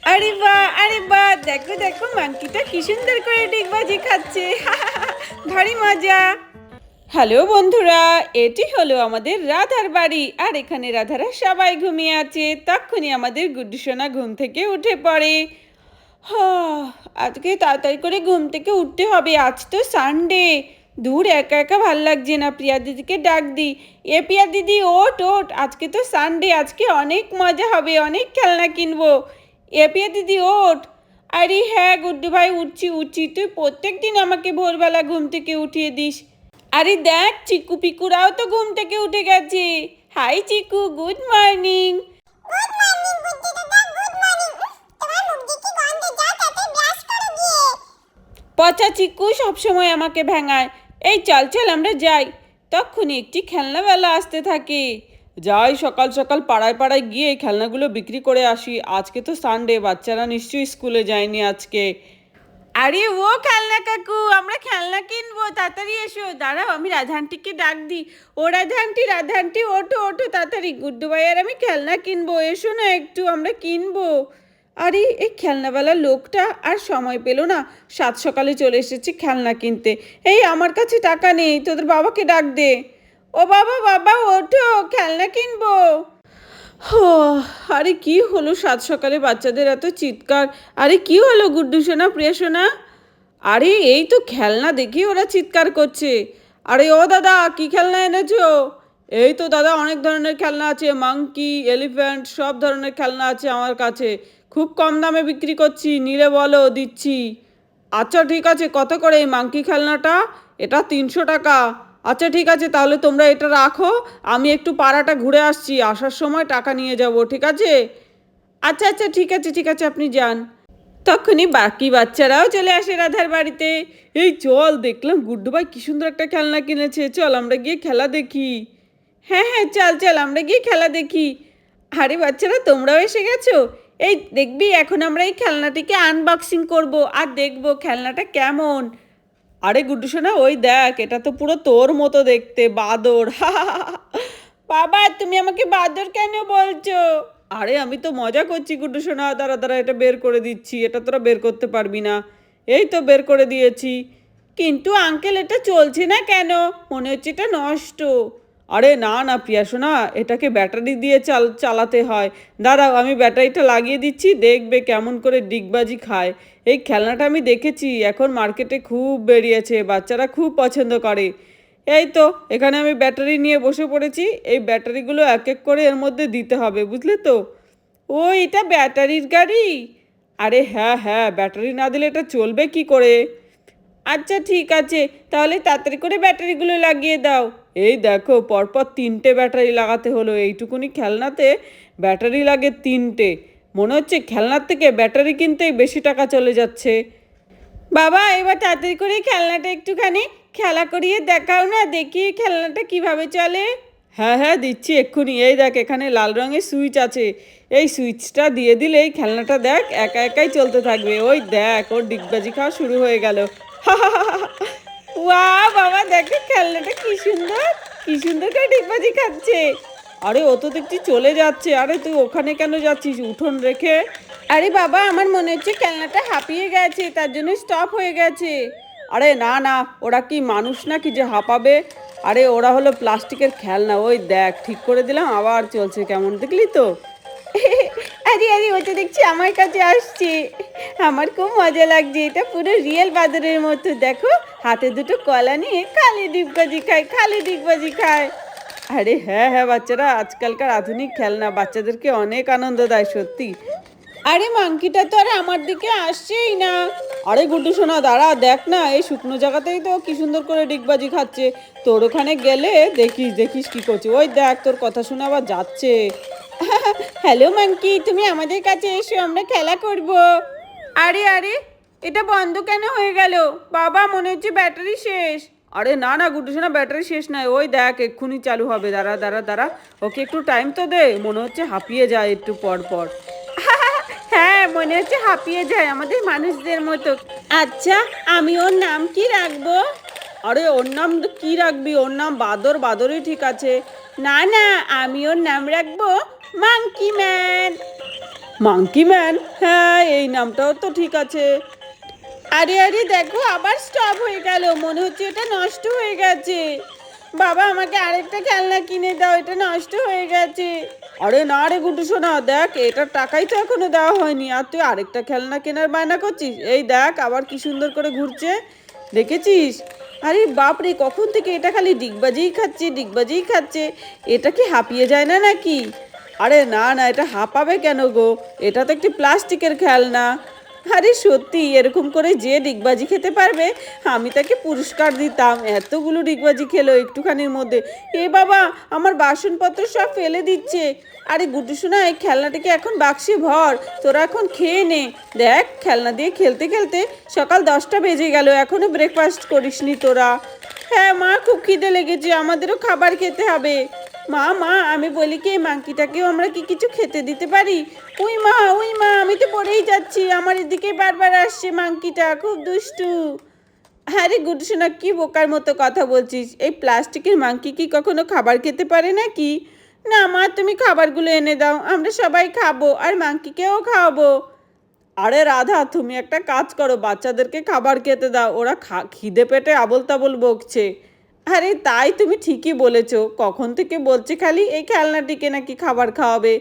আরে বাহ, দেখো দেখো মাংকিটা কি সুন্দর করে ডিগবাজি খাচ্ছে। ভারী মজা। হ্যালো বন্ধুরা, এটি হলো আমাদের রাধার বাড়ি। আর এখানে রাধারা সবাই ঘুমিয়ে আছে। তখনই আমাদের গুড্ডু সোনা ঘুম থেকে উঠে পড়ে। আজকে তাড়াতাড়ি করে ঘুম থেকে উঠতে হবে, আজ তো সানডে। দূর, একা একা ভাল লাগছে না, প্রিয়া দিদিকে ডাক দিই। প্রিয়া দিদি, ওঠ ওঠ, আজকে তো সানডে, আজকে অনেক মজা হবে, অনেক খেলনা কিনবো। প্রিয়া দিদি ওঠ। আরে হ্যাঁ গুড্ডু ভাই, উঠছি উঠছি, তুই প্রত্যেক দিন আমাকে ভোরবেলা ঘুম থেকে উঠিয়ে দিস। আরে দেখ, চিকু পিকুরাও তো ঘুম থেকে উঠে গেছে। হাই চিকু, গুড মর্নিং। গুড মর্নিং বুদ্ধি দাদা, গুড মর্নিং। তোমার মুখ দেখি গন্ধে, যাও তাতে ব্রাশ করো গিয়ে। পচা চিকু সবসময় আমাকে ভেঙায়। এই চল চল আমরা যাই। তখনই একটি খেলনাওয়ালা আসতে থাকে। যাই সকাল সকাল পাড়ায় পাড়ায় গিয়ে খেলনাগুলো বিক্রি করে আসি, আজকে তো সানডে, বাচ্চারা নিশ্চয়ই স্কুলে যায়নি আজকে। আরে ও খেলনা কাকু, আমরা খেলনা কিনবো, তাড়াতাড়ি এসো। দাঁড়াও, আমি রাধা আন্টিকে ডাক দিই। ও রাধা আন্টি, রাধা আন্টি, ওঠো ওঠো তাড়াতাড়ি, গুড্ডু ভাই আর আমি খেলনা কিনবো, এসো না একটু, আমরা কিনবো। আরে এই খেলনাওয়ালা লোকটা আর সময় পেল না, সাত সকালে চলে এসেছে খেলনা কিনতে। এই আমার কাছে টাকা নেই, তোদের বাবাকে ডাক দে। ও বাবা, বাবা ওঠো, খেলনা কিনবো। হো, আরে কি হলো সাত সকালে বাচ্চাদের এত চিৎকার? আরে কি হলো গুড্ডু সোনা, প্রিয়া সোনা? আরে এই তো খেলনা দেখি ওরা চিৎকার করছে। আরে ও দাদা, কি খেলনা এনেছো? এই তো দাদা, অনেক ধরনের খেলনা আছে, মাংকি, এলিফ্যান্ট, সব ধরনের খেলনা আছে আমার কাছে। খুব কম দামে বিক্রি করছি, নিলে বলো, দিচ্ছি। আচ্ছা ঠিক আছে, কত করে এই মাংকি খেলনাটা? এটা 300 টাকা। আচ্ছা ঠিক আছে, তাহলে তোমরা এটা রাখো, আমি একটু পাড়াটা ঘুরে আসছি, আসার সময় টাকা নিয়ে যাব, ঠিক আছে? আচ্ছা আচ্ছা, ঠিক আছে ঠিক আছে, আপনি যান। তখনই বাকি বাচ্চারাও চলে আসে রাধার বাড়িতে। এই চল, দেখলাম গুড্ডু ভাই কি সুন্দর একটা খেলনা কিনেছে, চল আমরা গিয়ে খেলা দেখি। হ্যাঁ হ্যাঁ, চল চল আমরা গিয়ে খেলা দেখি। আরে বাচ্চারা, তোমরাও এসে গেছো? এই দেখবি, এখন আমরা এই খেলনাটিকে আনবক্সিং করব আর দেখব খেলনাটা কেমন। আরে গুড্ডু সোনা, ওই দেখ, এটা তো পুরো তোর মতো দেখতে, বাদর। বাবা, তুমি আমাকে বাদর কেন বলছো? আরে আমি তো মজা করছি গুড্ডু সোনা, দাঁড়া দাঁড়া, এটা বের করে দিচ্ছি, এটা তোরা বের করতে পারবি না। এই তো বের করে দিয়েছি। কিন্তু আঙ্কেল, এটা চলছে না কেন? মনে হচ্ছে এটা নষ্ট। আরে না না প্রিয়া সোনা, এটাকে ব্যাটারি দিয়ে চালাতে হয়। দাঁড়াও, আমি ব্যাটারিটা লাগিয়ে দিচ্ছি, দেখবে কেমন করে ডিগবাজি খায়। এই খেলনাটা আমি দেখেছি, এখন মার্কেটে খুব বেরিয়েছে, বাচ্চারা খুব পছন্দ করে। এই তো এখানে আমি ব্যাটারি নিয়ে বসে পড়েছি, এই ব্যাটারিগুলো এক এক করে এর মধ্যে দিতে হবে, বুঝলে তো? ও, এটা ব্যাটারির গাড়ি? আরে হ্যাঁ হ্যাঁ, ব্যাটারি না দিলে এটা চলবে কি করে? আচ্ছা ঠিক আছে, তাহলে তাড়াতাড়ি করে ব্যাটারিগুলো লাগিয়ে দাও। এই দেখো, পরপর 3টে ব্যাটারি লাগাতে হলো, এইটুকুনি খেলনাতে ব্যাটারি লাগে 3টে। মনে হচ্ছে খেলনার থেকে ব্যাটারি কিনতেই বেশি টাকা চলে যাচ্ছে। বাবা, এবার তাড়াতাড়ি করে খেলনাটা একটুখানি খেলা করিয়ে দেখাও না, দেখি খেলনাটা কিভাবে চলে। হ্যাঁ হ্যাঁ, দিচ্ছি এক্ষুনি। এই দেখ, এখানে লাল রঙের সুইচ আছে, এই সুইচটা দিয়ে দিলেই খেলনাটা দেখ একা একাই চলতে থাকবে। ওই দেখ, ওর ডিগবাজি খাওয়া শুরু হয়ে গেল। ওয়া বাবা, দেখো খেলনাটা কি সুন্দর, কি সুন্দর করে ডিগবাজি খাচ্ছে। আরে ও তো দেখছি চলে যাচ্ছে। আরে তুই ওখানে কেন যাচ্ছিস উঠোন রেখে? আরে বাবা, আমার মনে হচ্ছে খেলনাটা হাঁপিয়ে গেছে, তার জন্য স্টপ হয়ে গেছে। আরে না না, ওরা কি মানুষ নাকি যে হাঁপাবে? আরে ওরা হলো প্লাস্টিকের খেলনা, ওই দেখ ঠিক করে দিলাম, আবার চলছে কেমন, দেখলি তো? আরে আরে, ও তো দেখছি আমার কাছে আসছে। আমার খুব মজা লাগছে, এটা পুরো রিয়েল বাদরের মতো, দেখো হাতে দুটো কলা নিয়ে খালি ডিগবাজি খায়, খালি ডিগবাজি খায়। আরে হ্যাঁ হ্যাঁ, বাচ্চারা আজকালকার আধুনিক খেলনা বাচ্চাদেরকে অনেক আনন্দ দেয় সত্যি। আরে মাংকিটা তো আর আমার দিকে আসছেই না। আরে গুড্ডু সোনা, দাঁড়া, দেখ না, এই শুকনো জায়গাতেই তো কি সুন্দর করে ডিগবাজি খাচ্ছে। তোর ওখানে গেলে দেখিস দেখিস কি করছে, ওই দেখ তোর কথা শুনে আবার যাচ্ছে। হ্যালো মাংকি, তুমি আমাদের কাছে এসো, আমরা খেলা করব। আরে আরে, এটা বন্ধ কেন হয়ে গেল? বাবা, মনে হচ্ছে ব্যাটারি শেষ। আরে না না গুড্ডু সোনা, ব্যাটারি শেষ নয়, ওই দেখ এক্ষুনি চালু হবে, দাঁড়া দাঁড়া দাঁড়া, ওকে একটু টাইম তো দে, মনে হচ্ছে হাঁপিয়ে যায় একটু পর পর। হ্যাঁ, মনে হচ্ছে হাঁপিয়ে যায় আমাদের মানুষদের মতো। আচ্ছা, আমি ওর নাম কি রাখবো? আরে ওর নাম কি রাখবি, ওর নাম বাদর, বাদরই ঠিক আছে। না না, আমি ওর নাম রাখবো মাংকি ম্যান। মাঙ্কি ম্যান, হ্যাঁ এই নামটাও তো ঠিক আছে। আরে আরে দেখো আবার স্টপ হয়ে গেল, মনে হচ্ছে এটা নষ্ট হয়ে গেছে। বাবা আমাকে আরেকটা খেলনা কিনে দাও, এটা নষ্ট হয়ে গেছে। আরে না রে গুড্ডু সোনা, দেখ এটার টাকাই তো এখনো দেওয়া হয়নি, আর তুই আরেকটা খেলনা কেনার বায়না করছিস। এই দেখ আবার কি সুন্দর করে ঘুরছে, দেখেছিস? আরে বাপরে, কখন থেকে এটা খালি ডিগবাজিই খাচ্ছে ডিগবাজিই খাচ্ছে। এটা কি হাঁপিয়ে যায় না নাকি? আরে না না, এটা হাঁপাবে কেন গো, এটা তো একটি প্লাস্টিকের খেলনা। আরে সত্যি, এরকম করে যে ডিগবাজি খেতে পারবে আমি তাকে পুরস্কার দিতাম। এতগুলো ডিগবাজি খেলো একটুখানির মধ্যে। এ বাবা, আমার বাসনপত্র সব ফেলে দিচ্ছে। আরে গুড্ডু সোনা, এই খেলনাটাকে এখন বাক্সে ভর, তোরা এখন খেয়ে নে। দেখ খেলনা দিয়ে খেলতে খেলতে সকাল 10টা বেজে গেল, এখনো ব্রেকফাস্ট করিসনি তোরা। হ্যাঁ মা, খুব খিদে লেগেছে, আমাদেরও খাবার খেতে হবে। মা মা, আমি বলি কি, এই মাংকিটাকেও আমরা কি কিছু খেতে দিতে পারি? ওই মা, আমি তো পড়েই যাচ্ছি, আমার এদিকে বারবার আসছে মাংকিটা, খুব দুষ্টু। আরে গুড্ডু সোনা, কি বোকার মতো কথা বলছিস? এই প্লাস্টিকের মাংকি কি কখনো খাবার খেতে পারে নাকি? না মা, তুমি খাবারগুলো এনে দাও, আমরা সবাই খাবো আর মাংকিকেও খাওয়াবো। আরে রাধা, তুমি একটা কাজ করো, বাচ্চাদেরকে খাবার খেতে দাও, ওরা খিদে পেটে আবোল তাবোল বকছে। আরে তাই, তুমি ঠিকই বলেছো, কখন থেকে বলছে খালি এই খেলনাটিকে নাকি খাবার খাওয়াবে।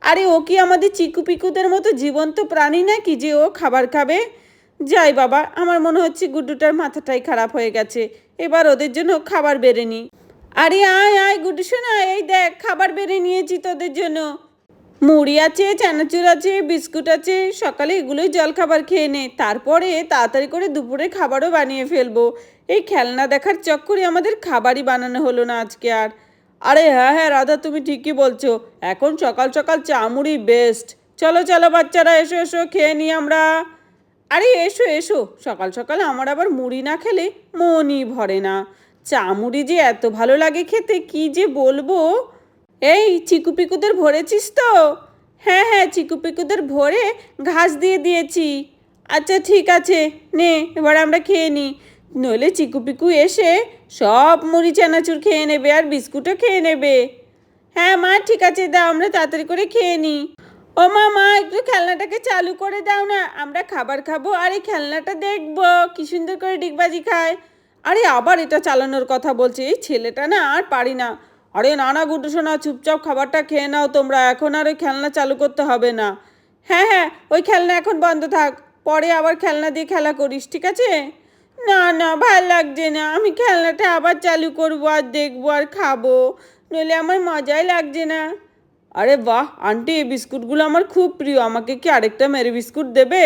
আরে ও কি আমাদের চিকু পিকুদের মতো জীবন্ত প্রাণী নাকি যে ও খাবার খাবে? যাই বাবা, আমার মনে হচ্ছে গুড্ডুটার মাথাটাই খারাপ হয়ে গেছে, এবার ওদের জন্য খাবার বেড়ে নি। আরে আয় আয় গুড্ডু সোনা, এই দেখ খাবার বেড়ে নিয়েছি তোদের জন্য। মুড়ি আছে, চানাচুর আছে, বিস্কুট আছে, সকালে এগুলোই জলখাবার খেয়ে নে, তারপরে তাড়াতাড়ি করে দুপুরে খাবারও বানিয়ে ফেলবো। এই খেলনা দেখার চক্করে আমাদের খাবারই বানানো হলো না আজকে আর। আরে হ্যাঁ হ্যাঁ রাধা, তুমি ঠিকই বলছো, এখন সকাল সকাল চা মুড়ি বেস্ট। চলো চলো বাচ্চারা, এসো এসো খেয়ে নিই আমরা। আরে এসো এসো, সকাল সকাল আমার আবার মুড়ি না খেলে মনই ভরে না। চা মুড়ি যে এত ভালো লাগে খেতে, কি যে বলবো। এই চিকু পিকুদের ভরেছিস তো? হ্যাঁ হ্যাঁ, চিকু পিকুদের ভরে ঘাস দিয়ে দিয়েছি। আচ্ছা ঠিক আছে, নে এবার আমরা খেয়ে নিই, নইলে চিকু পিকু এসে সব মুড়ি চানাচুর খেয়ে নেবে আর বিস্কুটও খেয়ে নেবে। হ্যাঁ মা ঠিক আছে, দাও আমরা তাড়াতাড়ি করে খেয়ে নিই। ও মা, একটু খেলনাটাকে চালু করে দাও না, আমরা খাবার খাবো আর এই খেলনাটা দেখবো কি সুন্দর করে ডিগবাজি খায়। আরে আবার এটা চালানোর কথা বলছে, এই ছেলেটা না আর পারি না। আরে না না গুড্ডু সোনা, চুপচাপ খাবারটা খেয়ে নাও তোমরা, এখন আর ওই খেলনা চালু করতে হবে না। হ্যাঁ হ্যাঁ, ওই খেলনা এখন বন্ধ থাক, পরে আবার খেলনা দিয়ে খেলা করিস, ঠিক আছে? না না, ভাল লাগছে না, আমি খেলনাটা আবার চালু করবো আর দেখবো আর খাবো, নইলে আমার মজাই লাগছে না। আরে বাহ আন্টি, এই বিস্কুটগুলো আমার খুব প্রিয়, আমাকে কি আরেকটা মেরি বিস্কুট দেবে?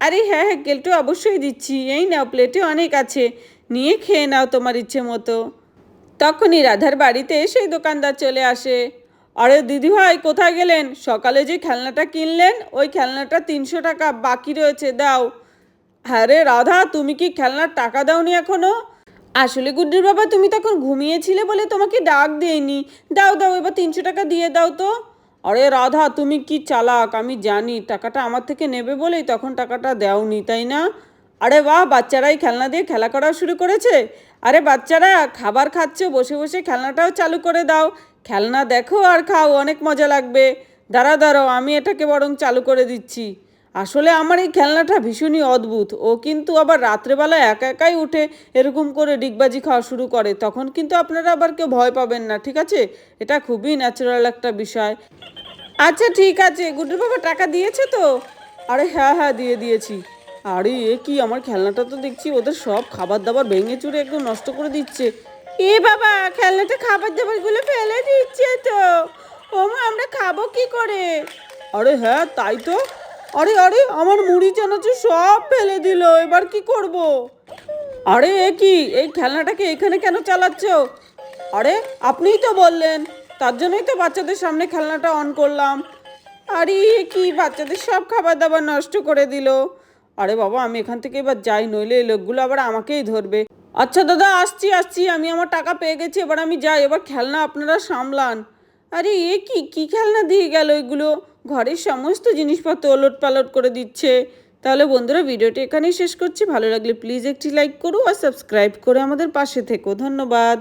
আরে হ্যাঁ হ্যাঁ, কেলটু অবশ্যই দিচ্ছি, এই নাও প্লেটে অনেক আছে, নিয়ে খেয়ে নাও তোমার ইচ্ছে মতো। তখনই রাধার বাড়িতে সেই দোকানদার চলে আসে। আরে দিদিভাই কোথায় গেলেন? সকালে যে খেলনাটা কিনলেন ওই খেলনাটা 300 টাকা বাকি রয়েছে, দাও। হ্যাঁ রে রাধা, তুমি কি খেলনার টাকা দাওনি এখনো? আসলে গুড্ডুর বাবা, তুমি তখন ঘুমিয়েছিলে বলে তোমাকে ডাক দেয়নি। দাও দাও, এবার 300 টাকা দিয়ে দাও তো। আরে রাধা, তুমি কি চালাক, আমি জানি টাকাটা আমার থেকে নেবে বলেই তখন টাকাটা দেওনি, তাই না? আরে বাহ, বাচ্চারাই খেলনা দিয়ে খেলা করা শুরু করেছে। আরে বাচ্চারা খাবার খাচ্ছে, বসে বসে খেলনাটাও চালু করে দাও, খেলনা দেখো আর খাও, অনেক মজা লাগবে। দাঁড়াও, আমি এটাকে বরং চালু করে দিচ্ছি। আসলে আমার এই খেলনাটা ভীষণই অদ্ভুত, ও কিন্তু আবার রাত্রেবেলা একা একাই উঠে এরকম করে ডিগবাজি খাওয়া শুরু করে, তখন কিন্তু আপনারা আবার কেউ ভয় পাবেন না, ঠিক আছে? এটা খুবই ন্যাচারাল একটা বিষয়। আচ্ছা ঠিক আছে, গুড্ডুর বাবা টাকা দিয়েছে তো? আরে হ্যাঁ হ্যাঁ, দিয়েছি। আরে এ কি, আমার খেলনাটা তো দেখছি ওদের সব খাবার দাবার ভেঙে চুরে একদম নষ্ট করে দিচ্ছে। এ বাবা, খেলনাটা খাবার দাবারগুলো ফেলে দিচ্ছে তো। ও মা, আমরা খাবো কি করে? আরে হ্যাঁ তাই তো। আরে আরে, আমার মুড়ি চানাচুর সব ফেলে দিল, এবার কি করব? আরে এ কি, এই খেলনাটাকে এখানে কেন চালাচ্ছ? আরে আপনিই তো বললেন, তার জন্যই তো বাচ্চাদের সামনে খেলনাটা অন করলাম। আরে এ কি, বাচ্চাদের সব খাবার দাবার নষ্ট করে দিল। আরে বাবা, আমি এখান থেকে এবার যাই, নইলে এই লোকগুলো আবার আমাকেই ধরবে। আচ্ছা দাদা, আসছি, আমি আমার টাকা পেয়ে গেছি, এবার আমি যাই, এবার খেলনা আপনারা সামলান। আরে এ কি, কি খেলনা দিয়ে গেল এগুলো? ঘরের সমস্ত জিনিসপত্র ওলট পালট করে দিচ্ছে। তাহলে বন্ধুরা, ভিডিওটি এখানেই শেষ করছি, ভালো লাগলে প্লিজ একটি লাইক করো আর সাবস্ক্রাইব করে আমাদের পাশে থেকো, ধন্যবাদ।